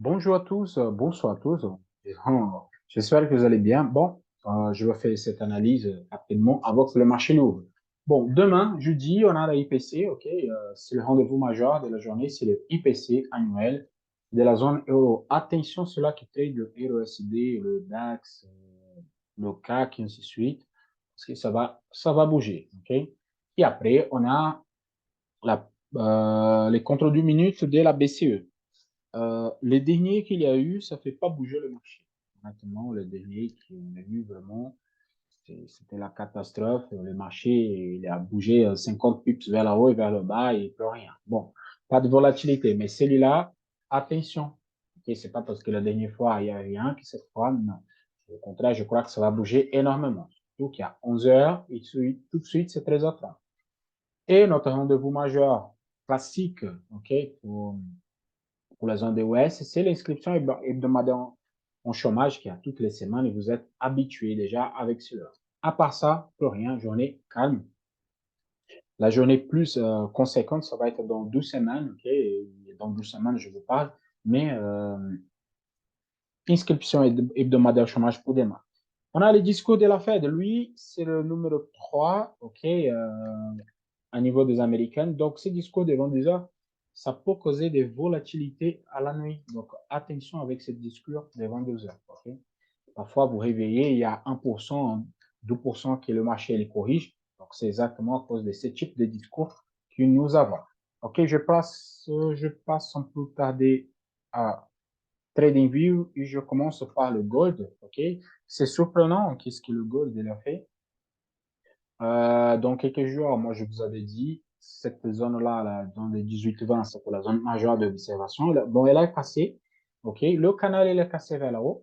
Bonjour à tous, bonsoir à tous. J'espère que vous allez bien. Bon, je vais faire cette analyse rapidement avant que le marché n'ouvre. Bon, demain, jeudi, on a la IPC, ok? C'est le rendez-vous majeur de la journée, c'est le IPC annuel de la zone euro. Attention, ceux-là qui trade le EURUSD, le DAX, le CAC, et ainsi de suite, parce que ça va bouger, ok? Et après, on a les contrôles du minute de la BCE. Les derniers qu'il y a eu, ça ne fait pas bouger le marché. Maintenant, le dernier qu'il y a eu vraiment, c'était la catastrophe. Le marché, il a bougé 50 pips vers le haut et vers le bas et plus rien. Bon, pas de volatilité, mais celui-là, attention. Okay, c'est pas parce que la dernière fois, il n'y a rien que cette fois, non. Au contraire, je crois que ça va bouger énormément. Surtout qu'il y a 11 heures et tout de suite, c'est 13h30. Et notre rendez-vous majeur classique, OK, pour la zone de l'Ouest, c'est l'inscription hebdomadaire en chômage qui a toutes les semaines et vous êtes habitué déjà avec cela. À part ça, plus rien, journée calme. La journée plus conséquente, ça va être dans 12 semaines, ok? Et dans 12 semaines, je vous parle, mais inscription hebdomadaire au chômage pour demain. On a le discours de la Fed. Lui, c'est le numéro 3, ok, à niveau des Américaines. Donc, ces discours de 22 heures, ça peut causer des volatilités à la nuit. Donc, attention avec ce discours de 22 heures. Okay? Parfois, vous réveillez, il y a 1%, 2% que le marché les corrige. Donc, c'est exactement à cause de ce type de discours que nous avons. OK, je passe sans plus tarder à TradingView et je commence par le gold. OK, c'est surprenant qu'est-ce que le gold il a fait. Dans quelques jours, moi, je vous avais dit, cette zone-là, là, dans les 18-20, c'est la zone majeure d'observation. Bon, elle a cassé. OK. Le canal, il est cassé vers là haut.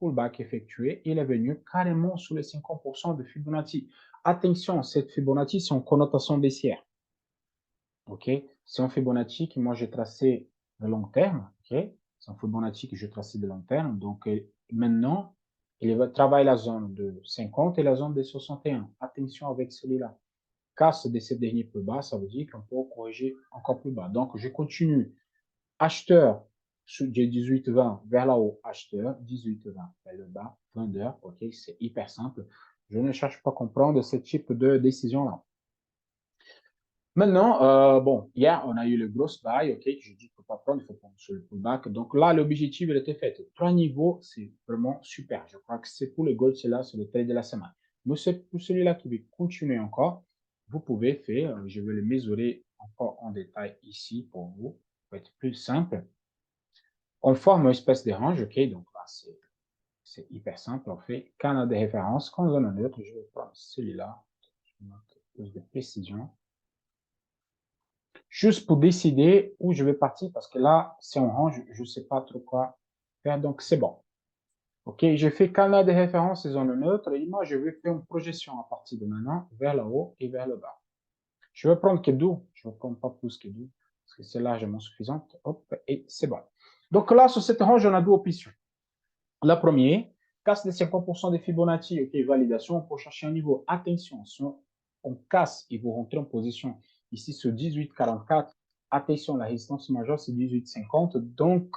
Pullback effectué. Il est venu carrément sous les 50% de Fibonacci. Attention, cette Fibonacci, c'est en connotation baissière. OK. C'est un Fibonacci que moi, j'ai tracé de long terme. OK. C'est un Fibonacci que je tracé de long terme. Donc, maintenant, il travaille la zone de 50 et la zone de 61. Attention avec celui-là. Casse de ces derniers plus bas, ça veut dire qu'on peut corriger encore plus bas. Donc, je continue. Acheteur du 18-20 vers là haut, acheteur, 18-20 vers le bas, vendeur. OK, c'est hyper simple. Je ne cherche pas à comprendre ce type de décision-là. Maintenant, bon, hier, on a eu le gros buy, OK, que je dis qu'il ne faut pas prendre, il faut prendre sur le pullback. Donc là, l'objectif, il était fait. 3 niveaux, c'est vraiment super. Je crois que c'est pour le gold, c'est là, c'est le trade de la semaine. Mais c'est pour celui-là qui veut continuer encore, vous pouvez faire, je vais le mesurer encore en détail ici pour vous, pour être plus simple. On forme une espèce de range, OK, donc là, c'est hyper simple. On fait canal de référence, quand on donne un neutre, je vais prendre celui-là, je vais mettre plus de précision. Juste pour décider où je vais partir, parce que là, si on range, je ne sais pas trop quoi faire, donc c'est bon. OK, j'ai fait canal de référence et zone neutre, et moi, je vais faire une projection à partir de maintenant vers le haut et vers le bas. Je vais prendre que 2, je ne vais prendre pas plus que 2, parce que c'est largement suffisante. Hop, et c'est bon. Donc là, sur cette range, on a deux options. La première, casse les 50% de Fibonacci, OK, validation pour chercher un niveau. Attention, si on casse et vous rentrez en position ici sur 18,44, attention, la résistance majeure, c'est 18,50. Donc,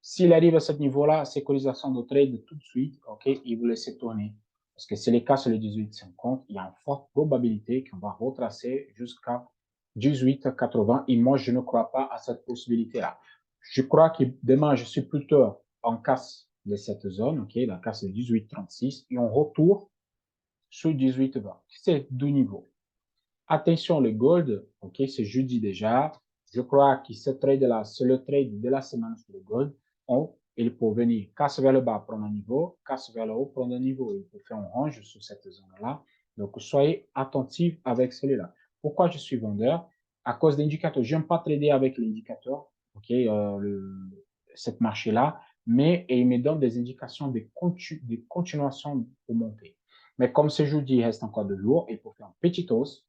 s'il arrive à ce niveau-là, sécurisation de trade tout de suite, OK, et vous laissez tourner. Parce que c'est le cas sur le 18,50, il y a une forte probabilité qu'on va retracer jusqu'à 18,80. Et moi, je ne crois pas à cette possibilité-là. Je crois que demain, je suis plutôt en casse de cette zone, OK, la casse de 18,36, et on retourne sur 18,20. C'est deux niveaux. Attention, le gold, OK, c'est jeudi déjà. Je crois que ce trade-là, c'est le trade de la semaine sur le gold. Il peut venir casse vers le bas, prendre un niveau, casse vers le haut, prendre un niveau. Il peut faire un range sur cette zone-là. Donc, soyez attentifs avec celui-là. Pourquoi je suis vendeur? À cause d'indicateurs. Je n'aime pas trader avec l'indicateur, OK, cette marché-là, mais il me donne des indications de continuation pour monter. Mais comme ce jeudi, il reste encore de lourd, il faut faire un petit hausse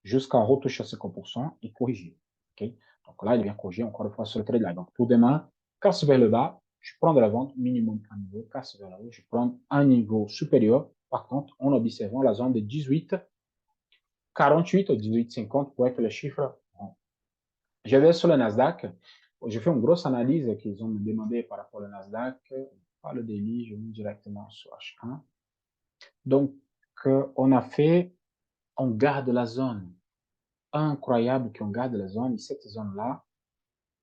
jusqu'à retoucher 50% et corriger. Okay? Donc là, il vient corriger encore une fois sur le trade line. Donc pour demain, casse vers le bas, je prends de la vente minimum un niveau, casse vers le haut, je prends un niveau supérieur. Par contre, en observant la zone de 18, 48 ou 18, 50 pour être le chiffre. Je vais sur le Nasdaq. j'ai fait une grosse analyse qu'ils ont me demandé par rapport au Nasdaq, pas le daily, je vais directement sur H1. Donc, on garde la zone. Incroyable qu'on garde la zone. Et cette zone-là,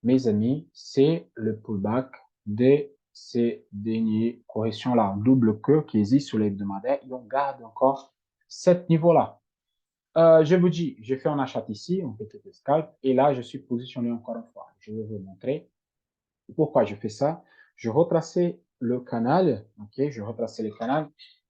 mes amis, c'est le pullback de ces dernières corrections-là en double queue qui existent sur l'hebdomadaire. Et on garde encore cet niveau-là. Je vous dis, j'ai fait un achat ici, un petit scalp, et là, je suis positionné encore une fois. Je vais vous montrer pourquoi je fais ça. Je retraçais le canal, ok, je retraçais le canal,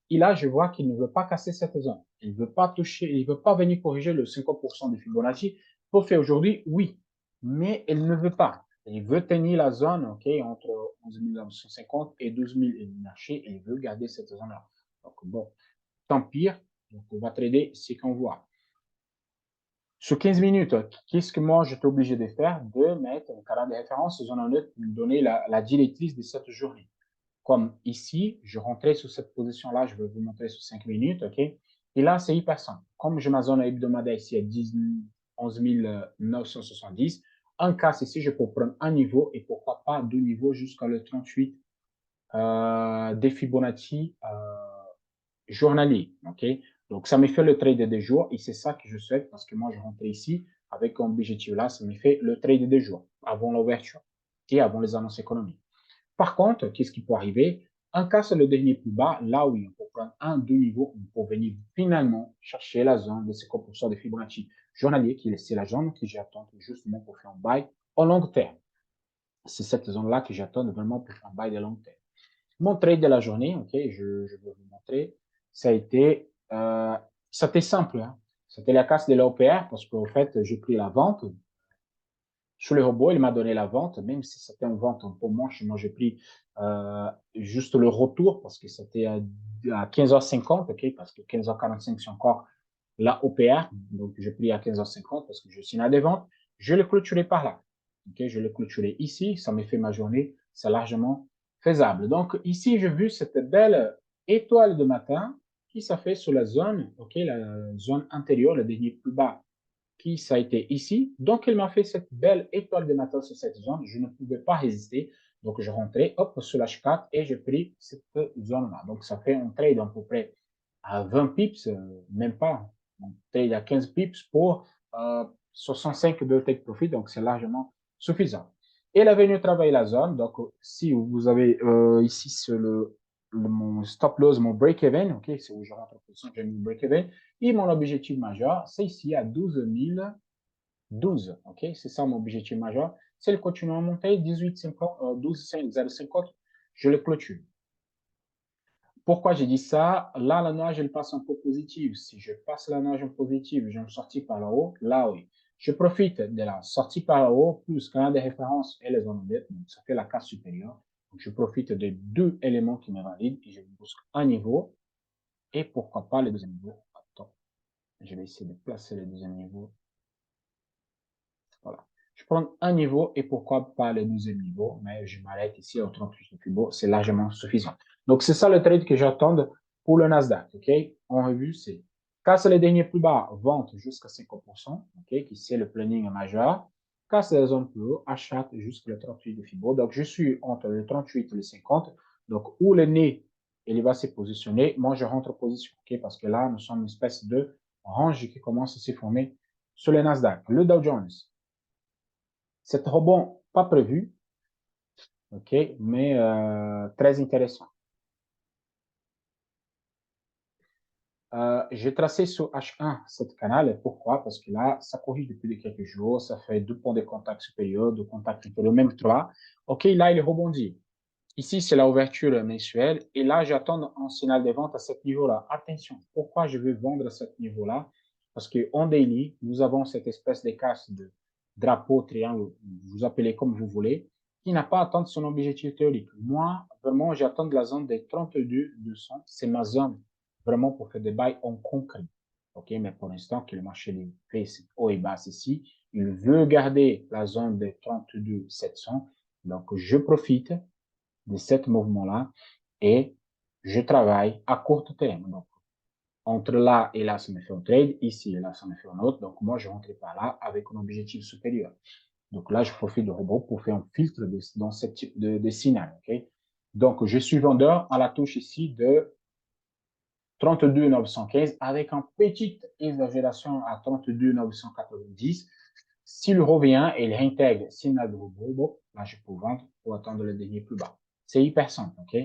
et là, je vois qu'il ne veut pas casser cette zone. Il ne veut pas toucher, il ne veut pas venir corriger le 50% de Fibonacci. Pour faire aujourd'hui, oui, mais il ne veut pas. Il veut tenir la zone, ok, entre 11 950 et 12 000 et le marché, et il veut garder cette zone-là. Donc, bon, tant pire. Donc, on va trader ce qu'on voit. Sur 15 minutes, qu'est-ce que moi j'étais obligé de faire? De mettre un cadre de référence zone neutre pour me donner la directrice de cette journée. Comme ici, je rentrais sur cette position-là, je vais vous montrer sur 5 minutes, ok? Et là, c'est hyper simple. Comme j'ai ma zone hebdomadaire ici à 11 970, en cas ici, je peux prendre un niveau et pourquoi pas deux niveaux jusqu'à le 38 des Fibonacci journalier. OK? Donc, ça me fait le trade de jours et c'est ça que je souhaite parce que moi, je rentre ici avec un objectif là, ça me fait le trade de jours avant l'ouverture et avant les annonces économiques. Par contre, qu'est-ce qui peut arriver? En cas c'est le dernier plus bas, là oui, on peut prendre un, deux niveaux pour venir finalement chercher la zone de 50% de Fibonacci journalier, qui est la zone que j'attends justement pour faire un buy au long terme. C'est cette zone-là que j'attends vraiment pour faire un buy de long terme. Mon trade de la journée, ok, je vais vous montrer, ça a été, c'était simple, hein. C'était la casse de l'OPR parce qu'en fait, j'ai pris la vente. Sur le robot, il m'a donné la vente, même si c'était une vente un peu moche. Moi, j'ai pris juste le retour parce que c'était à 15h50, ok, parce que 15h45, c'est encore la OPR. Donc, j'ai pris à 15h50 parce que je suis à des ventes. Je l'ai clôturé par là. Ok, je l'ai clôturé ici. Ça me fait ma journée. C'est largement faisable. Donc, ici, j'ai vu cette belle étoile de matin qui s'est fait sur la zone, ok, la zone intérieure, le dernier plus bas qui ça a été ici. Donc, il m'a fait cette belle étoile de matin sur cette zone. Je ne pouvais pas résister. Donc, je rentrais, hop, sur l'H4 et j'ai pris cette zone-là. Donc, ça fait un trade à peu près à 20 pips, même pas. Un trade à 15 pips pour 65 de take profit. Donc, c'est largement suffisant. Et la venu travailler la zone. Donc, si vous avez ici sur mon stop loss, mon break-even, ok, c'est où je rentre en position, j'ai mis break-even. Et mon objectif majeur, c'est ici à 12 012. OK? C'est ça mon objectif majeur. C'est le continuer à monter, 12 050, je le clôture. Pourquoi j'ai dit ça? Là, la nage, elle passe un peu positive. Si je passe la nage en positive, je me sortis par là-haut, là, oui. Je profite de la sortie par là-haut, plus canal de référence et les zones bêtes, donc ça fait la case supérieure. Donc, je profite des deux éléments qui me valident et je busque un niveau et pourquoi pas le deuxième niveau. Attends, je vais essayer de placer le deuxième niveau. Voilà. Je prends un niveau et pourquoi pas le 12e niveau, mais je m'arrête ici au 38 Fibo, c'est largement suffisant. Donc, c'est ça le trade que j'attends pour le Nasdaq. OK? En revue, c'est casse les derniers plus bas, vente jusqu'à 50%, OK? Qui c'est le planning majeur. Casse les zones plus haut, achat jusqu'à le 38 de Fibo. Donc, je suis entre le 38 et le 50. Donc, où le nez, il va se positionner, moi, je rentre en position. OK? Parce que là, nous sommes une espèce de range qui commence à se former sur le Nasdaq. Le Dow Jones. C'est rebond pas prévu, ok, mais très intéressant. J'ai tracé sur H1 cette canal. Pourquoi? Parce que là, ça corrige depuis quelques jours. Ça fait deux points de contact supérieur, deux contacts inférieurs, même trois. OK, là, il rebondit. Ici, c'est la ouverture mensuelle. Et là, j'attends un signal de vente à ce niveau-là. Attention, pourquoi je veux vendre à ce niveau-là? Parce qu'en daily, nous avons cette espèce de casse de drapeau, triangle, vous appelez comme vous voulez, qui n'a pas atteint son objectif théorique. Moi, vraiment, j'attends de la zone des 32 200. C'est ma zone vraiment pour faire des bails en concret. OK, mais pour l'instant, que le marché fait haut et bas ici, il veut garder la zone des 32 700. Donc, je profite de ce mouvement-là et je travaille à court terme. Donc, entre là et là, ça me fait un trade. Ici et là, ça me fait un autre. Donc, moi, je rentre par là avec un objectif supérieur. Donc là, je profite du robot pour faire un filtre dans ce type de signal. Okay? Donc, je suis vendeur à la touche ici de 32 915 avec une petite exagération à 32 990. S'il revient et il réintègre signal de robot, là, je peux vendre pour attendre le dernier plus bas. C'est hyper simple, OK?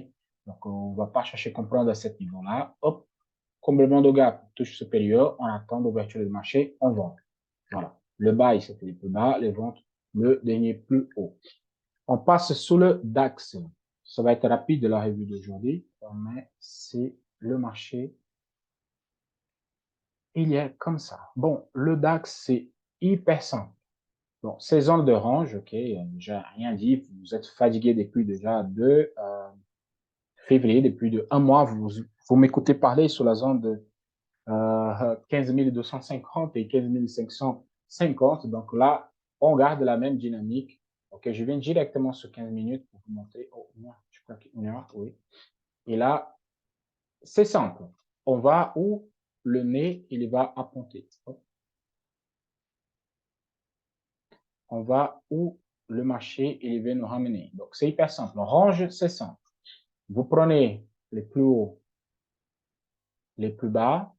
Donc, on ne va pas chercher à comprendre à ce niveau-là. Hop, comblement de gap, touche supérieure, on attend l'ouverture du marché, on vend. Voilà. Le buy, c'était le plus bas, les ventes, le dernier plus haut. On passe sous le DAX. Ça va être rapide de la revue d'aujourd'hui, mais c'est le marché. Il y a comme ça. Bon, le DAX, c'est hyper simple. Bon, saison de range, ok, j'ai rien dit. Vous êtes fatigué depuis déjà de février, depuis de un mois. Vous m'écoutez parler sur la zone de 15 250 et 15 550. Donc là, on garde la même dynamique. Ok, je viens directement sur 15 minutes pour vous montrer. Oh, je crois qu'une heure, oui. Et là, c'est simple. On va où le nez, il va apponter. On va où le marché, il va nous ramener. Donc, c'est hyper simple. Range, c'est simple. Vous prenez les plus hauts, les plus bas,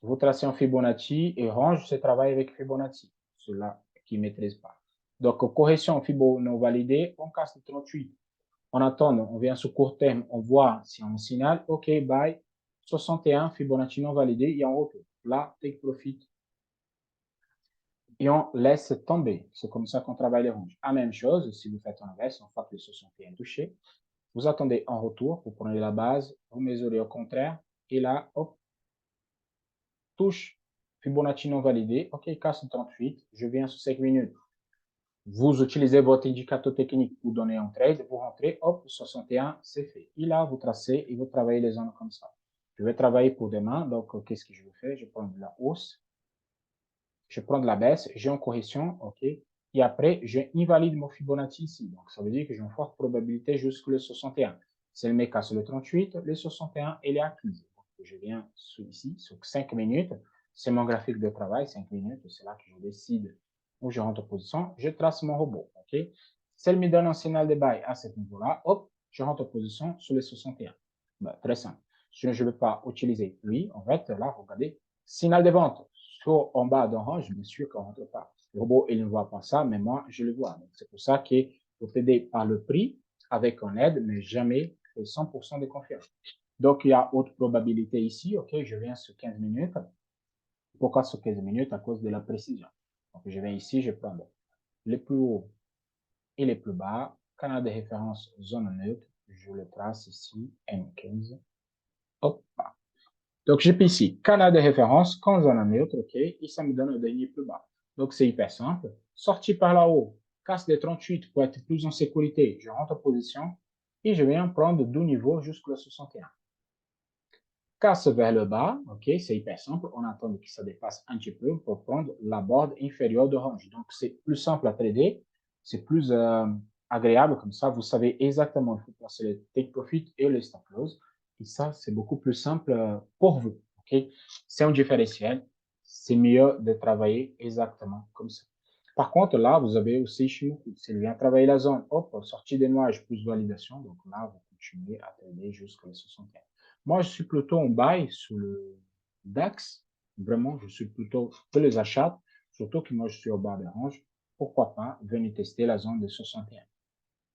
vous tracez en Fibonacci et range, c'est travail avec Fibonacci. Ceux-là qui ne maîtrisent pas. Donc, correction Fibo non validée, on casse le 38. On attend, on vient sur court terme, on voit si on signale, OK, buy, 61, Fibonacci non validé, et on retourne. Là, take profit. Et on laisse tomber. C'est comme ça qu'on travaille les ranges. La même chose, si vous faites en inverse, on fait le 61 touché. Vous attendez en retour, vous prenez la base, vous mesurez au contraire, et là, hop, touche, Fibonacci non validé, ok, casse 38, je viens sur 5 minutes. Vous utilisez votre indicateur technique pour donner un trade, vous rentrez, hop, 61, c'est fait. Et là, vous tracez et vous travaillez les zones comme ça. Je vais travailler pour demain, donc qu'est-ce que je vais faire? Je prends de la hausse, je prends de la baisse, j'ai une correction, ok, et après, je invalide mon Fibonacci ici. Donc, ça veut dire que j'ai une forte probabilité jusqu'au 61. C'est le mec casse le 38, le 61, il est acquis. Je viens ici, sur 5 minutes. C'est mon graphique de travail, 5 minutes. C'est là que je décide où je rentre en position. Je trace mon robot. OK? Si elle me donne un signal de buy à ce niveau-là, hop, je rentre en position sur les 61. Ben, très simple. Je ne vais pas utiliser lui. En fait, là, regardez, signal de vente sur en bas d'orange, bien sûr qu'on ne rentre pas. Le robot, il ne voit pas ça, mais moi, je le vois. C'est pour ça qu'il faut aider par le prix avec un aide, mais jamais 100% de confiance. Donc, il y a autre probabilité ici. OK, je viens sur 15 minutes. Pourquoi sur 15 minutes? À cause de la précision. Donc, je viens ici, je prends les plus hauts et les plus bas. Canal de référence, zone neutre. Je le trace ici, M15. Hop. Donc, j'ai ici canal de référence, quand zone neutre, OK, et ça me donne le dernier plus bas. Donc, c'est hyper simple. Sorti par là-haut, casse des 38 pour être plus en sécurité. Je rentre en position et je viens prendre 2 niveaux jusqu'au 61. Casse vers le bas, ok, c'est hyper simple. On attend que ça dépasse un petit peu pour prendre la borde inférieure de range. Donc, c'est plus simple à trader, c'est plus agréable comme ça. Vous savez exactement où il faut placer le take profit et le stop loss. Et ça, c'est beaucoup plus simple pour vous. Ok, c'est un différentiel. C'est mieux de travailler exactement comme ça. Par contre, là, vous avez aussi Shimoku. S'il vient travailler la zone, hop, sortie des nuages plus validation. Donc là, vous continuez à trader jusqu'à 61. Moi, je suis plutôt en buy sur le DAX. Vraiment, je suis plutôt pour les achats, surtout que moi, je suis au bas des ranges. Pourquoi pas venir tester la zone de 61.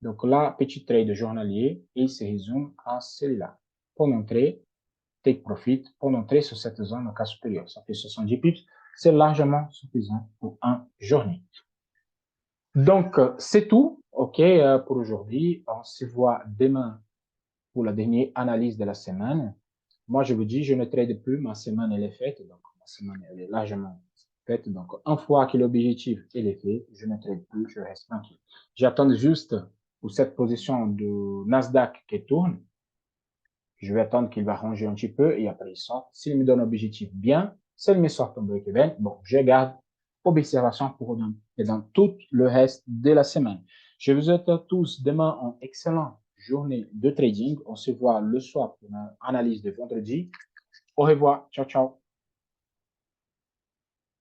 Donc là, petit trade journalier et il se résume à celui-là. Pour montrer, take profit, pour montrer sur cette zone au cas supérieur. Ça fait 70 pips. C'est largement suffisant pour un journée. Donc, c'est tout. OK, pour aujourd'hui. On se voit demain pour la dernière analyse de la semaine. Moi, je vous dis, je ne trade plus, ma semaine, elle est faite. Donc, ma semaine, elle est largement faite. Donc, une fois que l'objectif est fait, je ne trade plus, je reste tranquille. J'attends juste pour cette position de Nasdaq qui tourne. Je vais attendre qu'il va ranger un petit peu et après il sort. S'il me donne l'objectif bien, s'il me sort un break-even, bon, je garde observation pour dans tout le reste de la semaine. Je vous souhaite à tous demain une excellente journée de trading. On se voit le soir pour une analyse de vendredi. Au revoir. Ciao, ciao.